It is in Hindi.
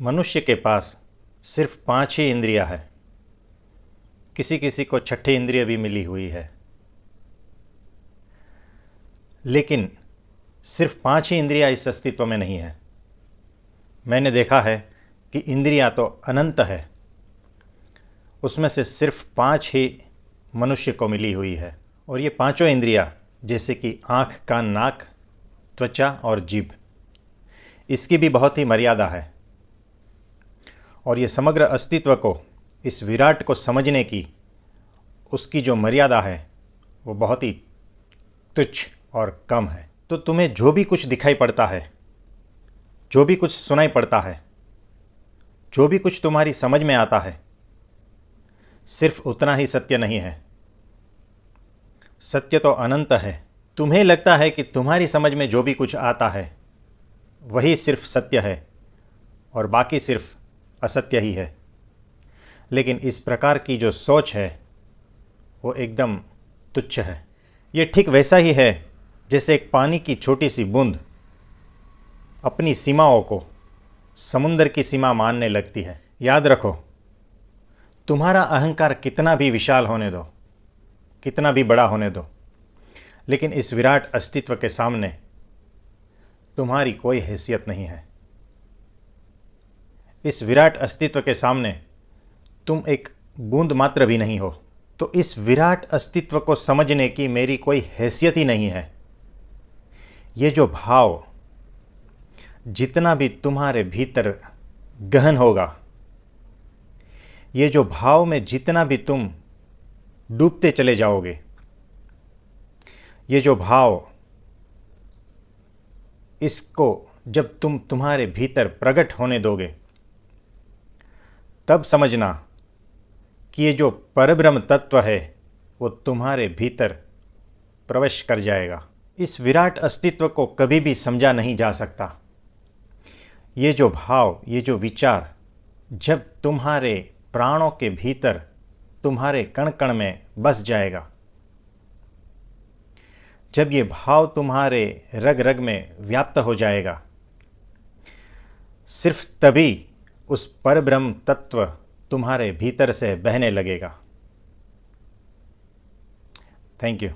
मनुष्य के पास सिर्फ 5 ही इंद्रियां है। किसी किसी को छठी इंद्रिय भी मिली हुई है, लेकिन सिर्फ 5 ही इंद्रियां इस अस्तित्व में नहीं है। मैंने देखा है कि इंद्रियां तो अनंत है, उसमें से सिर्फ 5 ही मनुष्य को मिली हुई है। और ये पांचों इंद्रियां जैसे कि आँख, कान, नाक, त्वचा और जीभ, इसकी भी बहुत ही मर्यादा है। और ये समग्र अस्तित्व को, इस विराट को समझने की उसकी जो मर्यादा है वो बहुत ही तुच्छ और कम है। तो तुम्हें जो भी कुछ दिखाई पड़ता है, जो भी कुछ सुनाई पड़ता है, जो भी कुछ तुम्हारी समझ में आता है, सिर्फ उतना ही सत्य नहीं है। सत्य तो अनंत है। तुम्हें लगता है कि तुम्हारी समझ में जो भी कुछ आता है वही सिर्फ सत्य है और बाकी सिर्फ असत्य ही है। लेकिन इस प्रकार की जो सोच है वो एकदम तुच्छ है। ये ठीक वैसा ही है जैसे एक पानी की छोटी सी बूंद अपनी सीमाओं को समुद्र की सीमा मानने लगती है। याद रखो, तुम्हारा अहंकार कितना भी विशाल होने दो, कितना भी बड़ा होने दो, लेकिन इस विराट अस्तित्व के सामने तुम्हारी कोई हैसियत नहीं है। इस विराट अस्तित्व के सामने तुम एक बूंद मात्र भी नहीं हो। तो इस विराट अस्तित्व को समझने की मेरी कोई हैसियत ही नहीं है। ये जो भाव जितना भी तुम्हारे भीतर गहन होगा, ये जो भाव में जितना भी तुम डूबते चले जाओगे, ये जो भाव, इसको जब तुम तुम्हारे भीतर प्रकट होने दोगे, तब समझना कि ये जो परब्रह्म तत्व है वो तुम्हारे भीतर प्रवेश कर जाएगा। इस विराट अस्तित्व को कभी भी समझा नहीं जा सकता। ये जो भाव, ये जो विचार जब तुम्हारे प्राणों के भीतर, तुम्हारे कण कण में बस जाएगा, जब ये भाव तुम्हारे रग रग में व्याप्त हो जाएगा, सिर्फ तभी उस परब्रह्म तत्व तुम्हारे भीतर से बहने लगेगा। Thank you.